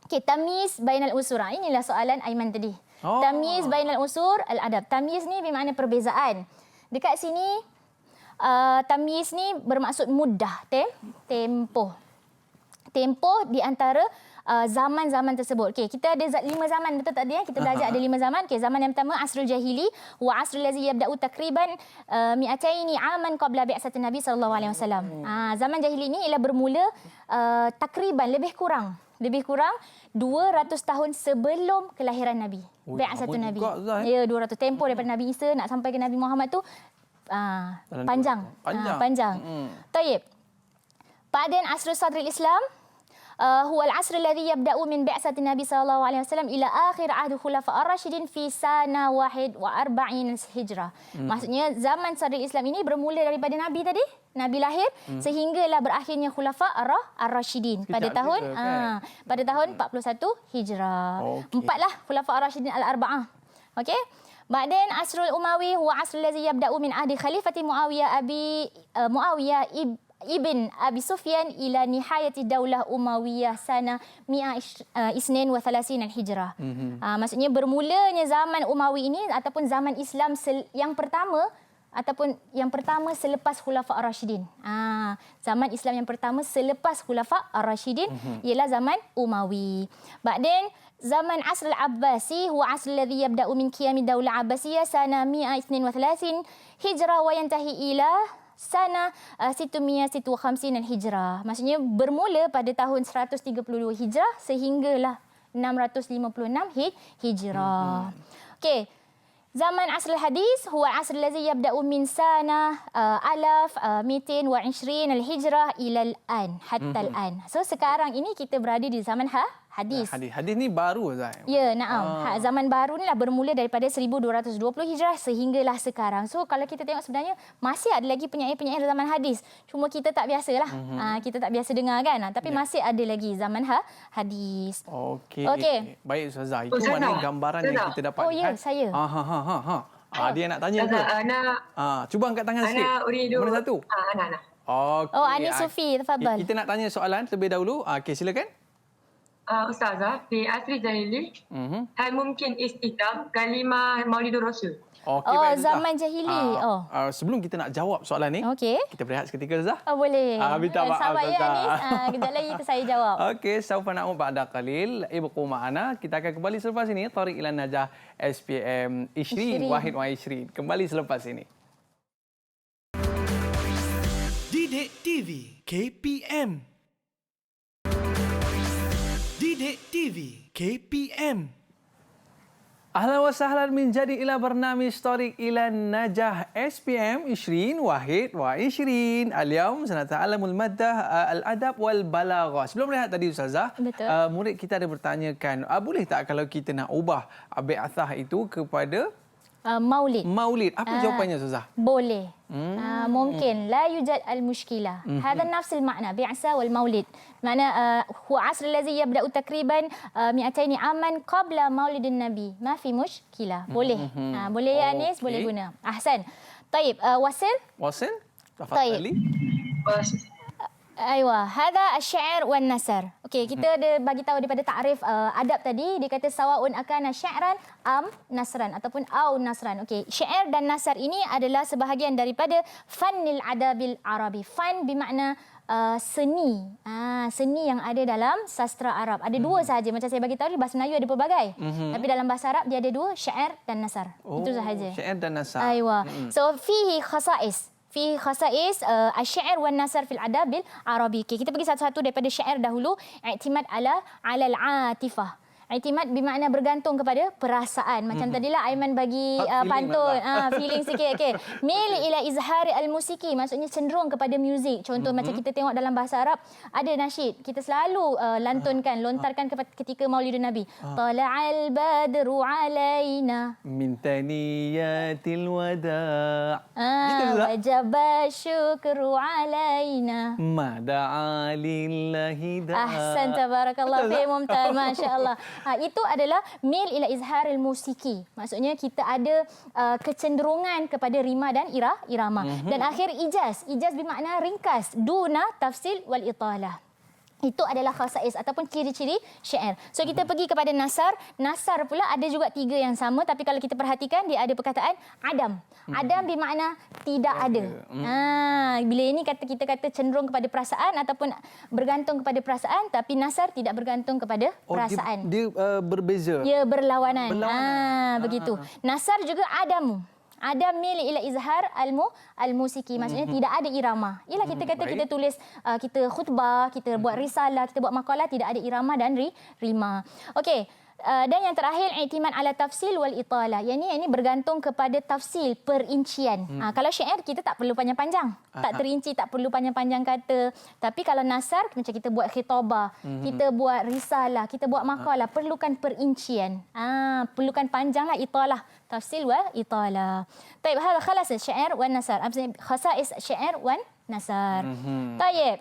Okey, tamyiz bainal usur. Inilah soalan Aiman tadi. Tamyiz bainal usur al-adab. Tamyiz ni bermakna perbezaan. Dekat sini tamyiz ni bermaksud muddah, tempoh. Tempoh di antara zaman-zaman tersebut. Okey, kita ada 5 zaman, betul tak dia? Kita belajar ada 5 zaman. Okey, zaman yang pertama asrul jahili wa asrul ladzi yabda'u takriban 200 aman qabla bi'satin Nabi sallallahu alaihi wasallam. Zaman jahili ni ialah bermula takriban lebih kurang 200 tahun sebelum kelahiran Nabi. Bi'satun Nabi. Ya, 200 tempoh daripada Nabi Isa nak sampai ke Nabi Muhammad tu panjang. Tayyib. Ba'dan asrul sadril Islam هو العصر الذي يبدأ من بعثة النبي صلى الله عليه وسلم إلى آخر عهد الخلفاء الراشدين في سنة 41 Hijrah. Maksudnya zaman sadril Islam ini bermula daripada Nabi tadi, Nabi lahir sehinggalah berakhirnya Khulafa ar-Rashidin pada tahun pada tahun 41 Hijrah. Empatlah Khulafa ar-Rashidin al-arba'ah. Okey. Ba'dan asrul Umawi huwa asrul ladzi yabda'u min ahdi khalifati Muawiyah Ibn Abi Sufyan ila nihayati daulah Umayyah sana 132 Hijrah. Maksudnya bermulanya zaman Umawi ini ataupun zaman Islam yang pertama selepas Khulafa ar-Rashidin. Zaman Islam yang pertama selepas Khulafa ar-Rashidin ialah zaman Umawi. Ba'dan zaman asr al-Abbasi huwa asr alladhi yabda'u min qiyam daulah Abbasiyah sana 132 Hijrah wa yantahi ila sana 656 Hijrah. Maksudnya bermula pada tahun 132 Hijrah sehinggalah 656 Hijrah. Okey. Zaman asr al-hadis huwa asr alladhi yabda'u min sana 1220 al-Hijrah ila al-an hatta al-an. So sekarang ini kita berada di zaman hadis. Hadis ni baru Zai. Ya, naam. Zaman baru ni lah bermula daripada 1220 Hijrah sehinggalah sekarang. So kalau kita tengok sebenarnya masih ada lagi penyair-penyair zaman hadis. Cuma kita tak biasalah. Kita tak biasa dengar kan. Tapi masih ada lagi zaman hadis. Okey. Baik Ustazah. Itu maknanya gambaran yang kita dapat. Oh ya, saya. Dia nak tanya ke? Cuba angkat tangan sikit. Mana satu? Ana. Okey. Ani Sufi, tafadhal. Kita nak tanya soalan terlebih dahulu. Okey, silakan. Ustazah, di asri jahili, hal mungkin istiqam kalimah Maulidur Rasul. Okey, baik, zaman jahili. Sebelum kita nak jawab soalan ni, kita berehat seketika Zah. Boleh. Minta maaf sabar ya Zah. Anis. Kejap lagi saya jawab. Okey, saufa na'ud ba'da qalil. Ibqu ma'ana. Kita akan kembali selepas ini. Tariq ilan Najah SPM Ishrin Wahid wa Ishrin. Kembali selepas ini. Didik TV KPM. Didik TV KPM. Ahlan wa sahlan menjadi ila bernami Tariq ila Najah SPM Ishrin Wahid wa Ishrin. Al-yawm sanata'allamul maddah al-adab wal balaghah. Sebelum rehat tadi Ustazah, murid kita ada bertanyakan, boleh tak kalau kita nak ubah bi'athah itu kepada Maulid. Apa jawapannya Ustazah? Boleh. ممكن لا يوجد المشكلة. هذا نفس المعنى بعثة والمولد. معنى هو عصر الذي يبدأ تقريبا 200 عاما قبل مولد النبي. ما في مشكلة. boleh. boleh ya Anis, boleh guna. أحسن. طيب واصل. تفضلي. Aywa, hada asy-sya'r wan nasr. Okey, kita ada bagi tahu daripada takrif adab tadi, dia kata sawaun akana sya'ran am nasran ataupun au nasran. Okey, syair dan nasr ini adalah sebahagian daripada fannil adabil arabi. Fan bermakna seni. Seni yang ada dalam sastra Arab. Ada dua sahaja, macam saya bagi tahu, bahasa Melayu ada pelbagai. Tapi dalam bahasa Arab dia ada dua, syair dan nasr. Itu sahaja. Syair dan nasr. Aywa. So fihi khasa'is. في خصائص الشعر والنثر في الأدب العربي. Kita pergi satu-satu daripada syair dahulu. I'timad ala al-atifah. I'timad bermakna bergantung kepada perasaan. Macam tadilah Aiman bagi Feeling pantun, lah. feeling sikit. Okey. Mil ila izhari al-musiki, maksudnya cenderung kepada muzik. Contoh macam kita tengok dalam bahasa Arab ada nasyid. Kita selalu lantunkan, lontarkan ketika Maulidun Nabi. Tala'al badru alaina. Min taniyatil wada'. Gitu tak? Wajaba syukru alaina. Ma da'a lillahi da'a. Ahsan, tabarakallah fi, mumtaz, masya-Allah. Itu adalah mil ila izharil musiki. Maksudnya kita ada kecenderungan kepada rima dan irama. Dan akhir ijaz. Ijaz bermakna ringkas, duna tafsil wal italah. Itu adalah khasais ataupun ciri-ciri syair. So kita pergi kepada nasar. Nasar pula ada juga 3 yang sama, tapi kalau kita perhatikan dia ada perkataan adam. Adam bermakna tidak ada. Bila ini kita kata cenderung kepada perasaan ataupun bergantung kepada perasaan, tapi nasar tidak bergantung kepada perasaan. Dia berbeza. Ya, berlawanan. Begitu. Nasar juga adamu. Ada mil ila izhar al-musiki, maksudnya tidak ada irama. Ialah kita kata kita tulis, kita khutbah, kita buat risalah, kita buat makalah, tidak ada irama dan rima. Okey. Dan yang terakhir, i'timad ala tafsil wal italah. Yang ini bergantung kepada tafsil, perincian. Kalau syair kita tak perlu panjang-panjang. Tak terinci, tak perlu panjang-panjang kata. Tapi kalau nasar, macam kita buat khitabah, kita buat risalah, kita buat makalah, perlukan perincian. Perlukan panjanglah italah. Tafsil wal italah. Baik, hal khalas syair wan nasar. Khasais syair wan nasar. Baik.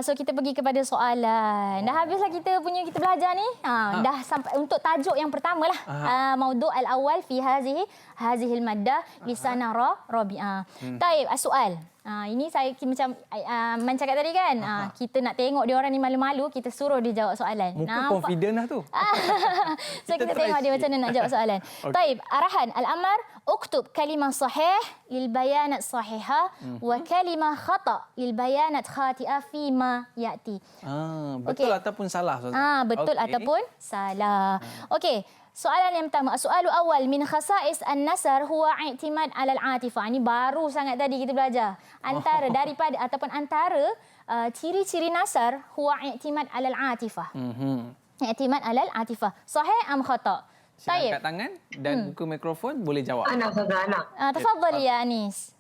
So kita pergi kepada soalan. Dah habislah kita belajar ni. Dah sampai untuk tajuk yang pertama lah. Maudu' al-awwal fi hazihi al-maddah lisana rabi'ah. Baik, soal. Ini saya macam cakap tadi kan. Kita nak tengok dia orang ni malu-malu, kita suruh dia jawab soalan. Muka confident lah tu. So kita tengok dia macam mana nak jawab soalan. Baik, arahan al-amar uktub kalimah sahih lil bayanat sahihah wa kalimah khata lil bayanat khati'ah fi ma ya'ti. Betul ataupun salah? Betul ataupun salah. Okey. Soalan yang pertama, soalu awal min khasais an-nasar huwa i'timad 'ala al-'atifah. Ini baru sangat tadi kita belajar. Antara ciri-ciri nasar huwa i'timad 'ala al-'atifah. I'timad 'ala al-'atifah. Sahih am khata'? Sila angkat tangan dan buka mikrofon, boleh jawab. Anak Ustazah, anak. Tafadhali ya Anis.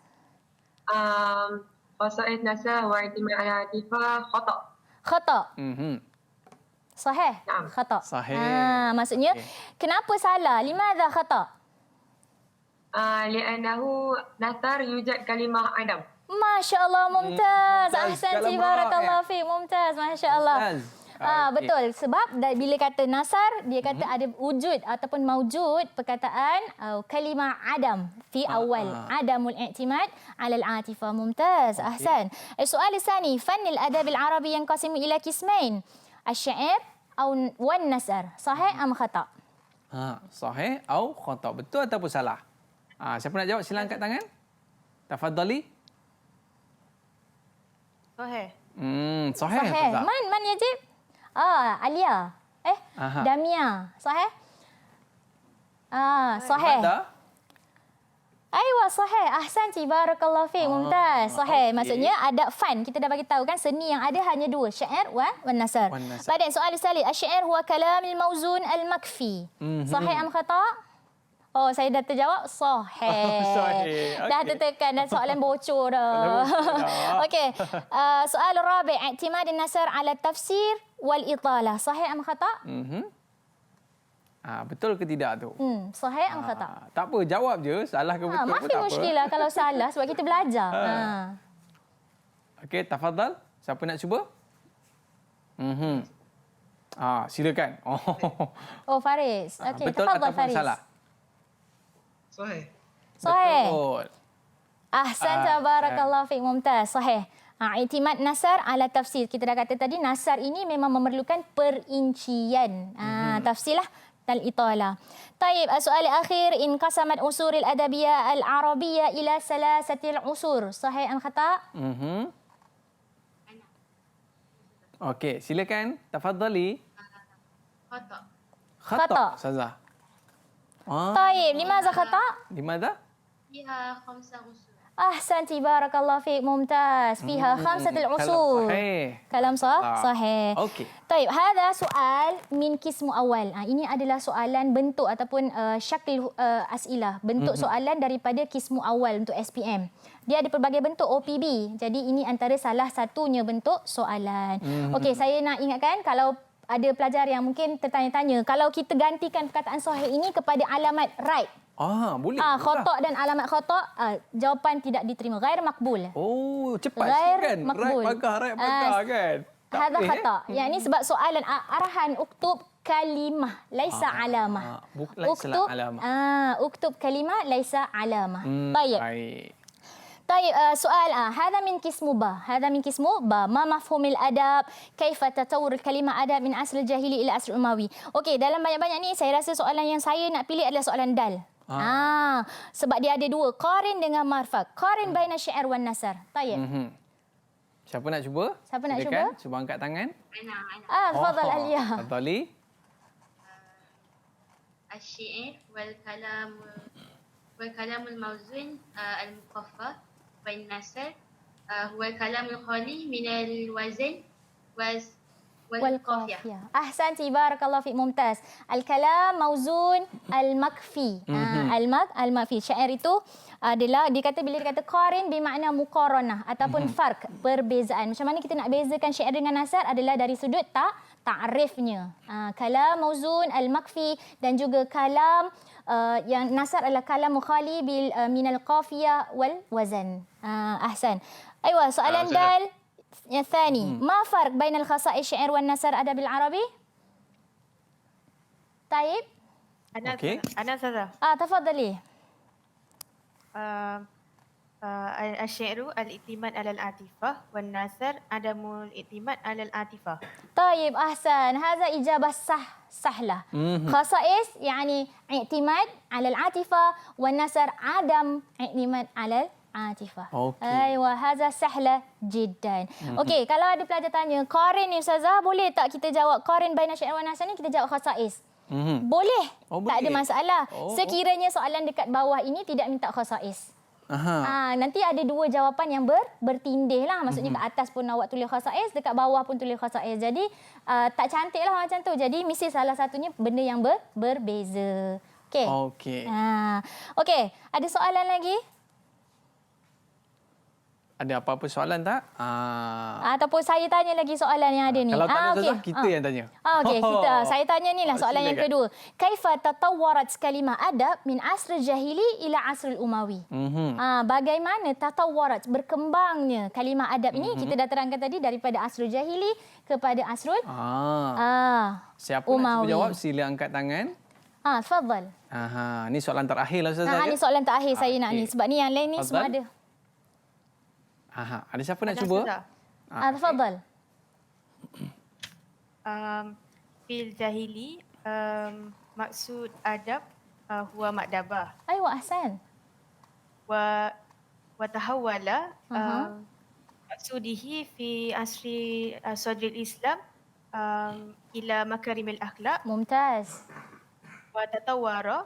Khasais nasar wa i'timad ala atifah khata'. Khata'. Sahih? Naam. Khata'. Sahih. Maksudnya, kenapa salah? Limadha khata'? Li'annahu nasar yujad kalimah adam. Masya Allah, mumtaz. Ahsanti, barakallahu fiik. Mumtaz, Masya Allah. Betul. Sebab bila kata nasar, dia kata ada wujud ataupun maujud perkataan kalimah adam fi awal. Adamul i'timad 'ala al-'atifah. Mumtaz. Ahsan. Soal tsani, fan al-adab al-arabi yanqasimu ila qismain. Asy-syair atau wan nasar. Sahih am khata'? Sahih atau khata'. Betul ataupun salah? Siapa nak jawab, sila angkat tangan. Tafadhali. Sahih. Sahih. Sahih. Man yajib? Alia. Damia. Sahih? Sahih. Aywa, sahih. Ahsanti, barakallahu fiik. Mumtaz. Sahih. Maksudnya ada fan. Kita dah bagi tahu kan seni yang ada hanya 2, syair wan nasar. Baik, soal salih. Asy-syair huwa kalamul mauzun al-makfi. Sahih am khata'? Oh, saya dah terjawab sahih. Sahih. Dah tertekan dah soalan bocor dah. Okey. Soal rabi', i'timad an-nasar 'ala tafsir wal italah. Sahih am khata'? Betul ke tidak tu? Sahih am khata'? Tak apa, jawab je. Salah ke betul pun Maaf tak apa. muskilah kalau salah sebab kita belajar. Okey, tafadhal. Siapa nak cuba? Silakan. Oh, Faris. Okey, betul tafadhal ataupun Faris. salah? Sahih. Sahih. Betul. Ahsan, barakallahu fiik. Mumtaz. Sahih. I'timad nasar ala tafsir. Kita dah kata tadi nasar ini memang memerlukan perincian. Tafsirlah dan italah. Taib, soal akhir, inqasamat usuril adabiyah al-arabiyyah ila salasatil usur. Sahih am khata'? Okey, silakan. Tafadhali. Khata'. Khata', Ustazah. Taib, limaza khata'? Limadha? Fiha khamsa usur. Ahsanti barakallahu fiik, mumtaz. Fiha khamsatul usul. Kalam sahih. Okey. Baik, hadha soal min kismu awal. Ini adalah soalan bentuk ataupun syakil as'ilah, bentuk soalan daripada kismu awal untuk SPM. Dia ada pelbagai bentuk OPB. Jadi ini antara salah satunya bentuk soalan. Okey, saya nak ingatkan kalau ada pelajar yang mungkin tertanya-tanya, kalau kita gantikan perkataan sahih ini kepada alamat right. Boleh. Khotok dan alamat khotok, jawapan tidak diterima. Ghair makbul. Oh, cepat Ghair sikit kan. makbul. Right pakar kan. Hadha khata. Yang ini sebab soalan arahan uktub kalimah laisa alamah. Uktub alamah. Uktub kalimah laisa alamah. Baik. طيب سؤال هذا من قسم با هذا من قسم با ما مفهوم الادب كيف تطور الكلمه ادب من عصر الجاهلي الى عصر الاموي. Okey, dalam banyak-banyak ni saya rasa soalan yang saya nak pilih adalah soalan dal. Sebab dia ada dua, qarin dengan marfaq. Qarin baina syair wan nasar. Tayyib. Siapa nak cuba? Siapa nak Silakan. cuba? Cuba angkat tangan. Tafadhal Alia. Tafadhali. الشعر والكلام الموزون المخفف والنثر هو الكلام الخالي من الوزن والقافية. أحسنتي بارك الله فيك, ممتاز. الكلام موزون المكفي. المكفي. Syair itu adalah dikata bila dikata qarin bermakna muqaranah ataupun farq, perbezaan. Macam mana kita nak bezakan syair dengan nasar adalah dari sudut ta'rifnya. Kalam mauzun al-makfi dan juga kalam yang nasar adalah kalam mukhali bil minal qafiyah wal wazan. Ahsan. Aywa, soalan dal yang thani. Ma farq bainal khasa'is syair wan nasar adab al-arabi? طيب. أنا أستاذة. تفضلي. الشعر الاعتماد على العاطفة والنثر عدم الاعتماد على العاطفة. طيب أحسن, هذا إجابة سهلة. خصائص يعني اعتماد على العاطفة والنثر عدم اعتماد على العاطفة. أيوة, هذا سهلة جدا. Okey, kalau ada pelajar tanya, qarin ni Ustazah, boleh tak kita jawab qarin baina syair wa nasr ni kita jawab khasais? Boleh. Tak ada masalah. Sekiranya soalan dekat bawah ini tidak minta khasais. Nanti ada dua jawapan yang bertindih lah. Maksudnya kat atas pun awak tulis khasais, dekat bawah pun tulis khasais. Jadi tak cantik lah macam tu. Jadi mesti salah satunya benda yang berbeza. Okey. Okey, ada soalan lagi? Ada apa-apa soalan tak? Ataupun saya tanya lagi soalan yang ada ni. Kalau tanya Ustazah, kita yang tanya. Okey, saya tanya ni lah soalan yang kedua. Kaifa tatawwarat kalimah adab min asr jahili ila asr umawi? Bagaimana tatawwarat, berkembangnya kalimah adab ini? Kita dah terangkan tadi daripada asr jahili kepada asrul Siapa Umawi. nak cuba jawab, sila angkat tangan. Tafadhal. Ni soalan terakhir lah Ustazah. Ni soalan terakhir saya nak ni. Sebab ni yang lain ni semua ada. Ada siapa nak cuba? Tafadhal. Fil jahili maksud adab huwa makdabah. Aywa, ahsan. Wa tahawwala maksudihi fi asri sadril Islam ila makarimil akhlaq. Mumtaz. Wa tatawwara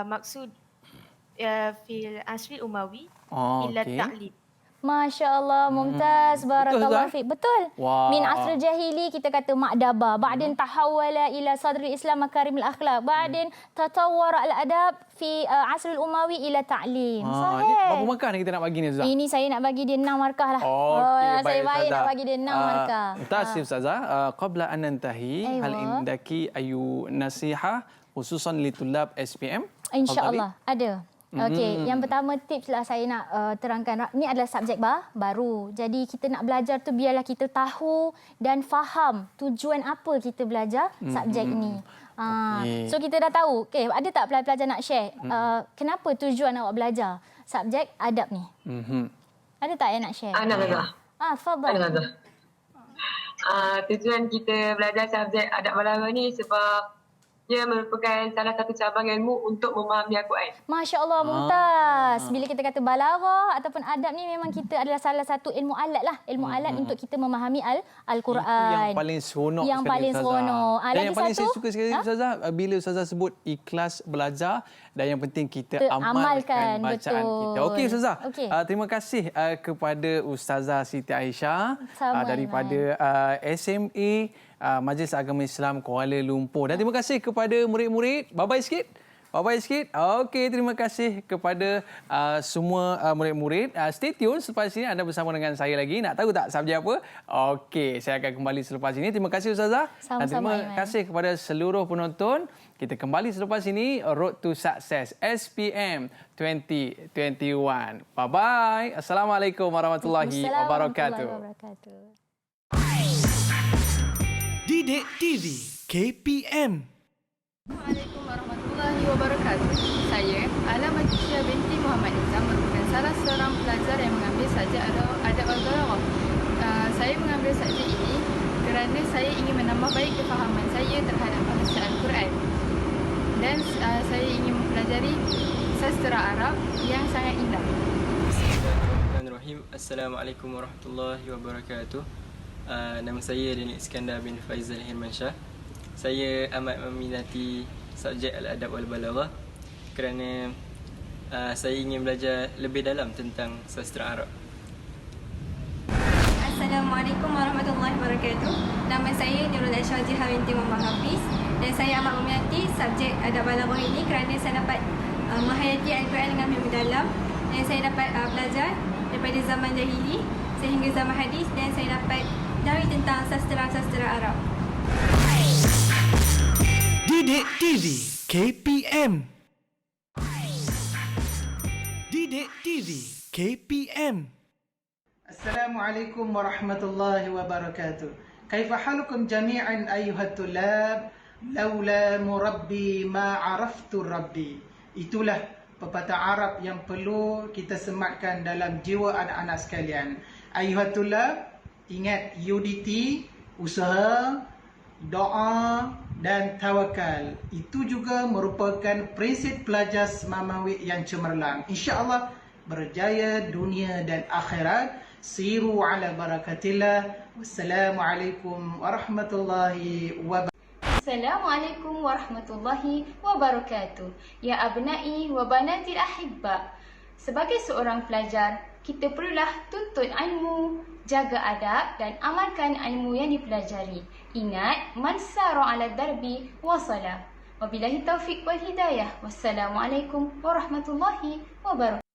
maksud fil asri umawi ila ta'lim. Masya Allah, mumtaz, barakallahu fiik. Betul. Min asr jahili kita kata makdabah, ba'din tahawwala ila sadri Islam makarimul akhlaq, ba'din tatawwara al-adab fi asr umawi ila ta'lim. Sahih. Berapa markah ni kita nak bagi ni Ustazah? Ini saya nak bagi dia 6 markah lah. Saya baik nak bagi dia 6 markah. Tasif Ustazah, qabla an nantahi, hal indaki ayu nasihah khususan li tulab SPM? InsyaAllah ada. Okey, yang pertama tips lah saya nak terangkan. Ini adalah subjek baru. Jadi kita nak belajar tu biarlah kita tahu dan faham tujuan apa kita belajar subjek ni. So kita dah tahu. Okey, ada tak pelajar nak share kenapa tujuan awak belajar subjek adab ni? Ada tak yang nak share? Fadhal. Tujuan kita belajar subjek adab balaghah ni sebab ia merupakan salah satu cabang ilmu untuk memahami Al-Quran. Masya Allah, mumtaz. Bila kita kata balaghah ataupun adab ni memang kita adalah salah satu ilmu alat lah. Ilmu alat untuk kita memahami Al-Quran. Itu yang paling seronok yang sekali, paling Ustazah. seronok. Dan yang paling saya suka sekali, Ustazah, bila Ustazah sebut ikhlas belajar dan yang penting kita amalkan bacaan kita. Okey, Ustazah. Okay. Terima kasih kepada Ustazah Siti Aisyah daripada SMA Majlis Agama Islam Kuala Lumpur. Dan terima kasih kepada murid-murid. Bye-bye sikit. Bye-bye sikit. Okey, terima kasih kepada semua murid-murid. Stay tune, selepas ini anda bersama dengan saya lagi. Nak tahu tak subjek apa? Okey, saya akan kembali selepas ini. Terima kasih Ustazah. Sama-sama, dan terima kasih kepada seluruh penonton. Kita kembali selepas ini, Road to Success SPM 2021. Bye-bye. Assalamualaikum warahmatullahi wabarakatuh. Didik TV KPM. Assalamualaikum warahmatullahi wabarakatuh. Saya Ala Matisha binti Muhammad Nizam merupakan salah seorang pelajar yang mengambil subjek adab al-balaghah. Saya mengambil subjek ini kerana saya ingin menambah baik kefahaman saya terhadap bahasa Al-Quran. Dan saya ingin mempelajari sastra Arab yang sangat indah. Bismillahirrahmanirrahim. Assalamualaikum warahmatullahi wabarakatuh. Nama saya Daniel Iskandar bin Faizal Hirmansyah. Saya amat meminati subjek Al-Adab wal-Balaghah kerana saya ingin belajar lebih dalam tentang sastra Arab. Assalamualaikum warahmatullahi wabarakatuh. Nama saya Nurul Aisyah Jiha binti Muhammad Hafiz dan saya amat meminati subjek Adab Balaghah ini kerana saya dapat menghayati Al-Quran dengan lebih dalam dan saya dapat belajar daripada zaman jahili sehingga zaman hadis dan saya dapat tahu tentang sastra-sastra Arab. Didik TV KPM. Didik TV KPM. Assalamualaikum warahmatullahi wabarakatuh. Kaifa halukum jami'an ayyuhat tulab? Laula murabbi ma araftu rabbi. Itulah pepatah Arab yang perlu kita sematkan dalam jiwa anak-anak sekalian. Ayyuhat tulab, ingat UDT, usaha, doa dan tawakal. Itu juga merupakan prinsip pelajar semawi yang cemerlang. InsyaAllah berjaya dunia dan akhirat. Siru ala barakatillah. Wassalamualaikum warahmatullahi wabarakatuh. Assalamualaikum warahmatullahi wabarakatuh. Ya abnai wa banatil ahibba. Sebagai seorang pelajar, kita perlulah tuntut ilmu, jaga adab dan amalkan ilmu yang dipelajari. Ingat, man sara ala darbi wasala. Wabillahi taufiq wal hidayah. Wassalamualaikum warahmatullahi wabarakatuh.